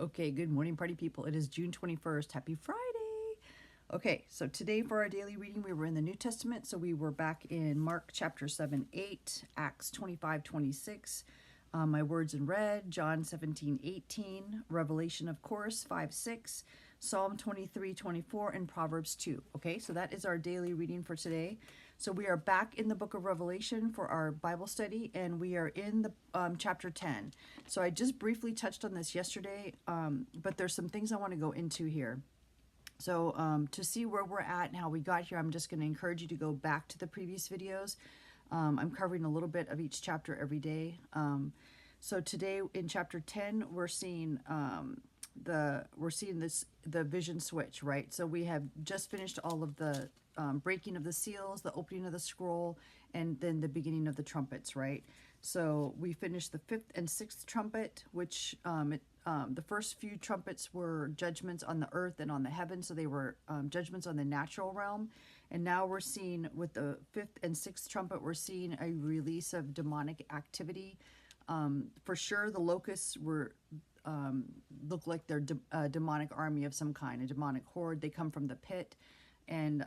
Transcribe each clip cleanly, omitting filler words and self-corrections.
Okay, good morning, party people. It is June 21st. Happy Friday. Okay, so today for our daily reading, we were in the New Testament. So we were back in Mark chapter 7, 8, Acts 25, 26. My words in red, John 17, 18, Revelation, of course, 5, 6, Psalm 23, 24, and Proverbs 2. Okay, so that is our daily reading for today. So we are back in the book of Revelation for our Bible study, and we are in the chapter 10. So I just briefly touched on this yesterday, but there's some things I want to go into here. So to see where we're at and how we got here, I'm just going to encourage you to go back to the previous videos. I'm covering a little bit of each chapter every day. So today in chapter 10, we're seeing the vision switch, right? So we have just finished all of the breaking of the seals, the opening of the scroll, and then the beginning of the trumpets, right? So we finished the fifth and sixth trumpet, which the first few trumpets were judgments on the earth and on the heavens, so they were judgments on the natural realm. And now we're seeing with the fifth and sixth trumpet, we're seeing a release of demonic activity. For sure, the locusts were look like they're a demonic army of some kind, a demonic horde. They come from the pit, and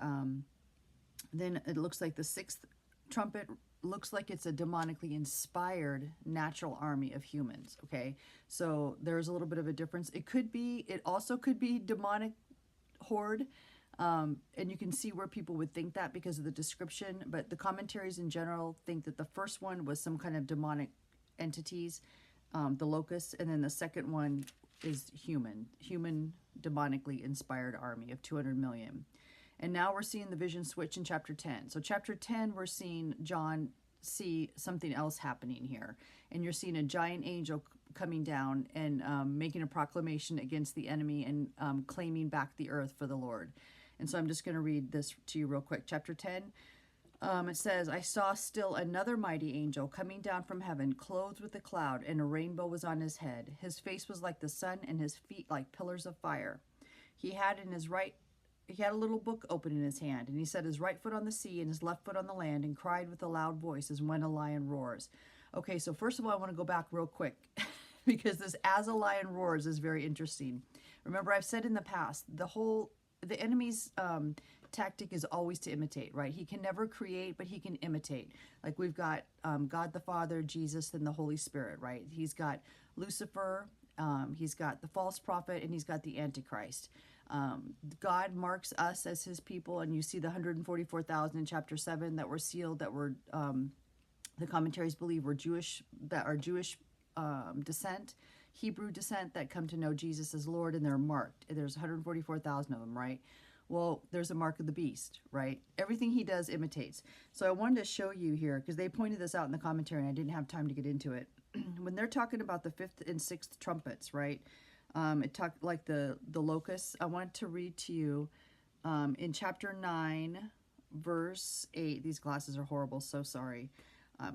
then it looks like the sixth trumpet looks like it's a demonically inspired natural army of humans. Okay, so there's a little bit of a difference. It also could be demonic horde, and you can see where people would think that because of the description, but the commentaries in general think that the first one was some kind of demonic entities, the locusts, and then the second one is human demonically inspired army of 200 million. And now we're seeing the vision switch in chapter 10. So chapter 10, we're seeing John see something else happening here. And you're seeing a giant angel coming down and making a proclamation against the enemy and claiming back the earth for the Lord. And so I'm just going to read this to you real quick. Chapter 10, it says, I saw still another mighty angel coming down from heaven, clothed with a cloud, and a rainbow was on his head. His face was like the sun, and his feet like pillars of fire. He had a little book open in his hand, and he set his right foot on the sea and his left foot on the land, and cried with a loud voice as when a lion roars. Okay, so first of all, I want to go back real quick because this as a lion roars is very interesting. Remember, I've said in the past, the enemy's tactic is always to imitate, right? He can never create, but he can imitate. Like we've got God the Father, Jesus, and the Holy Spirit, right? He's got Lucifer, he's got the false prophet, and he's got the Antichrist. God marks us as his people, and you see the 144,000 in chapter 7 that were sealed, that were the commentaries believe were Jewish, that are Jewish descent, Hebrew descent, that come to know Jesus as Lord, and they're marked. There's 144,000 of them, right? Well, there's a mark of the beast, right? Everything he does imitates. So I wanted to show you here, because they pointed this out in the commentary, and I didn't have time to get into it. When they're talking about the fifth and sixth trumpets, right? It talked like the locusts. I want to read to you in chapter 9, verse 8. These glasses are horrible, so sorry.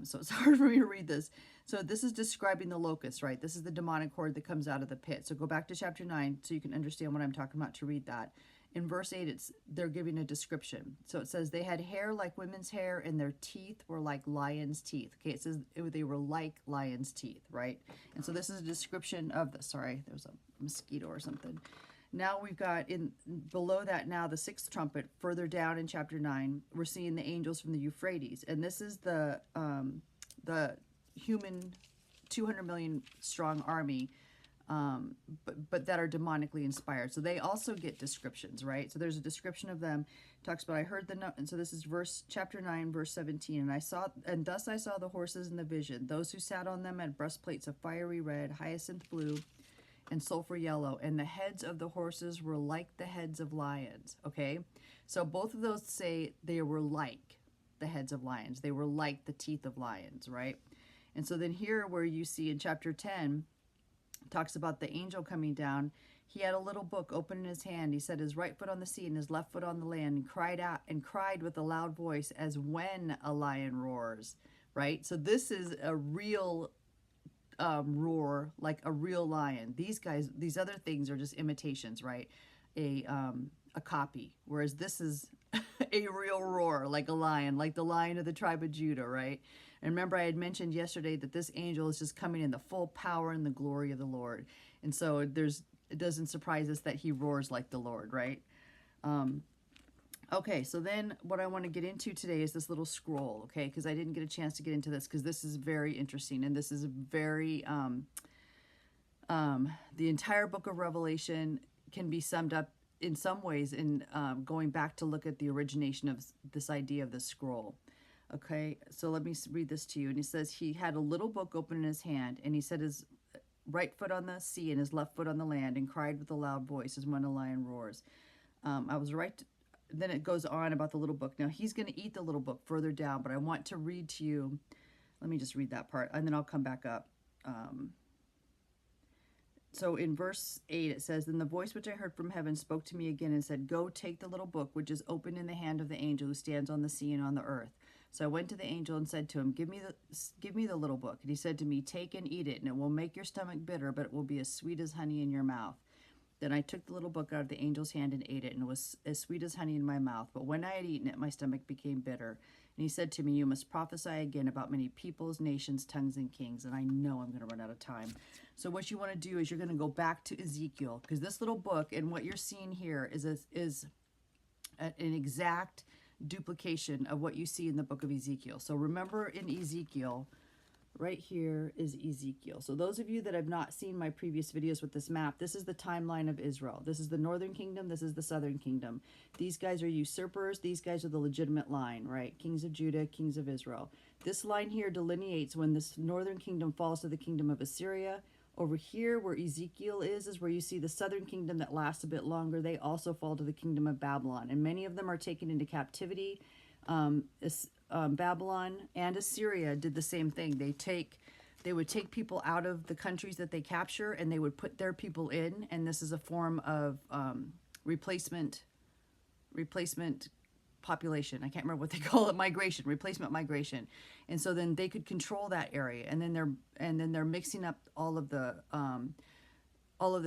So it's hard for me to read this. So this is describing the locusts, right? This is the demonic horde that comes out of the pit. So go back to chapter 9 so you can understand what I'm talking about to read that. In verse 8, they're giving a description. So it says, they had hair like women's hair, and their teeth were like lions' teeth. Okay, it says they were like lions' teeth, right? And so this is a description of the, sorry, there's a mosquito or something. Now we've got below that now the sixth trumpet, further down in chapter 9, we're seeing the angels from the Euphrates. And this is the human 200 million strong army, but that are demonically inspired. So they also get descriptions, right? So there's a description of them. It talks about, I heard the note, and so this is chapter 9, verse 17. And thus I saw the horses in the vision. Those who sat on them had breastplates of fiery red, hyacinth blue, and sulfur yellow, and the heads of the horses were like the heads of lions. Okay, so both of those say they were like the heads of lions. They were like the teeth of lions, right? And so then here where you see in chapter 10, talks about the angel coming down. He had a little book open in his hand. He set his right foot on the sea and his left foot on the land, and cried with a loud voice as when a lion roars, right? So this is a real roar, like a real lion. These other things are just imitations, right? A copy, whereas this is a real roar, like a lion, like the Lion of the tribe of Judah, right? And remember, I had mentioned yesterday that this angel is just coming in the full power and the glory of the Lord. And so it doesn't surprise us that he roars like the Lord, right? Okay, so then what I want to get into today is this little scroll, okay? Because I didn't get a chance to get into this because this is very interesting, and this is very, the entire book of Revelation can be summed up in some ways in going back to look at the origination of this idea of the scroll. Okay, so let me read this to you. And he says, he had a little book open in his hand, and he set his right foot on the sea and his left foot on the land, and cried with a loud voice as when a lion roars. I was right. Then it goes on about the little book. Now he's going to eat the little book further down, but I want to read to you. Let me just read that part, and then I'll come back up. So in verse 8, it says, "Then the voice which I heard from heaven spoke to me again and said, Go, take the little book which is open in the hand of the angel who stands on the sea and on the earth. So I went to the angel and said to him, Give me the little book. And he said to me, Take and eat it, and it will make your stomach bitter, but it will be as sweet as honey in your mouth. Then I took the little book out of the angel's hand and ate it, and it was as sweet as honey in my mouth. But when I had eaten it, my stomach became bitter. And he said to me, You must prophesy again about many peoples, nations, tongues, and kings. And I know I'm going to run out of time. So what you want to do is you're going to go back to Ezekiel, because this little book and what you're seeing here is an exact duplication of what you see in the book of Ezekiel. So remember in Ezekiel, right here is Ezekiel. So those of you that have not seen my previous videos with this map, this is the timeline of Israel. This is the northern kingdom. This is the southern kingdom. These guys are usurpers. These guys are the legitimate line, right? Kings of Judah, kings of Israel. This line here delineates when this northern kingdom falls to the kingdom of Assyria. Over here where Ezekiel is where you see the southern kingdom that lasts a bit longer. They also fall to the kingdom of Babylon. And many of them are taken into captivity. Babylon and Assyria did the same thing. They would take people out of the countries that they capture, and they would put their people in, and this is a form of replacement population. I can't remember what they call it, replacement migration. And so then they could control that area, and then they're mixing up all of the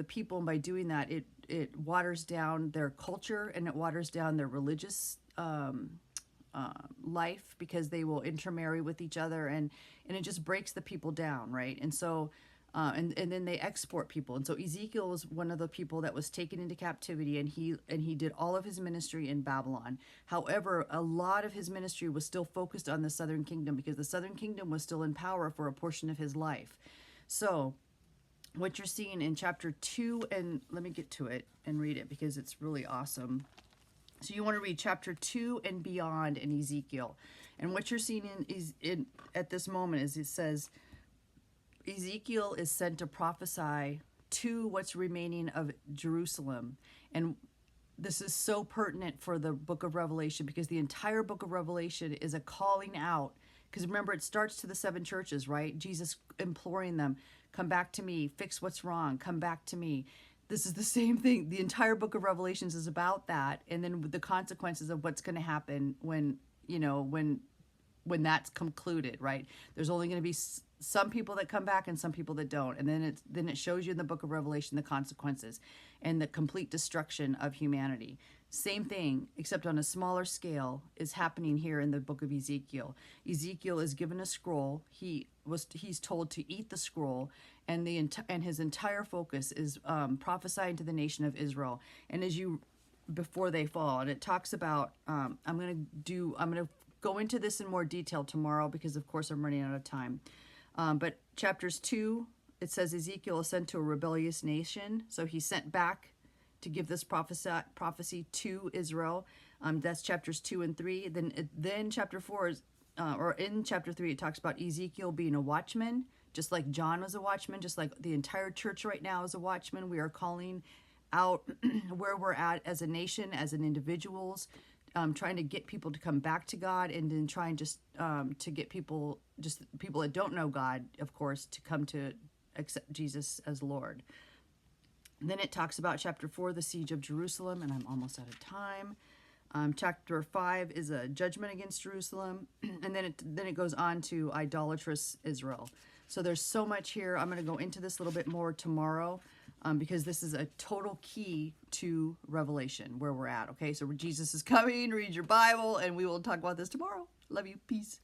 people, and by doing that, it waters down their culture, and it waters down their religious life, because they will intermarry with each other, and it just breaks the people down, right? And so and then they export people. And so Ezekiel was one of the people that was taken into captivity, and he did all of his ministry in Babylon. However, a lot of his ministry was still focused on the southern kingdom, because the southern kingdom was still in power for a portion of his life. So what you're seeing in chapter 2, and let me get to it and read it because it's really awesome. So you want to read chapter 2 and beyond in Ezekiel. And what you're seeing at this moment is it says, Ezekiel is sent to prophesy to what's remaining of Jerusalem. And this is so pertinent for the book of Revelation, because the entire book of Revelation is a calling out. Because remember, it starts to the 7 churches, right? Jesus imploring them, come back to me, fix what's wrong, come back to me. This is the same thing. The entire book of Revelations is about that, and then the consequences of what's going to happen when that's concluded, right? There's only going to be some people that come back and some people that don't, and then it shows you in the book of Revelation the consequences and the complete destruction of humanity. Same thing, except on a smaller scale, is happening here in the book of Ezekiel. Ezekiel is given a scroll. He's told to eat the scroll, and his entire focus is prophesying to the nation of Israel. And before they fall, and it talks about I'm going to go into this in more detail tomorrow, because of course I'm running out of time. But chapters 2, it says Ezekiel is sent to a rebellious nation, so he's sent back to give this prophecy to Israel. That's chapters 2 and 3. Then chapter 4 is, or in chapter 3, it talks about Ezekiel being a watchman, just like John was a watchman, just like the entire church right now is a watchman. We are calling out where we're at as a nation, as an individuals, trying to get people to come back to God, and then trying just to get people that don't know God, of course, to come to accept Jesus as Lord. And then it talks about chapter 4, the siege of Jerusalem, and I'm almost out of time. Chapter 5 is a judgment against Jerusalem, and then it goes on to idolatrous Israel. So there's so much here. I'm going to go into this a little bit more tomorrow, because this is a total key to Revelation, where we're at. Okay, so Jesus is coming. Read your Bible, and we will talk about this tomorrow. Love you. Peace.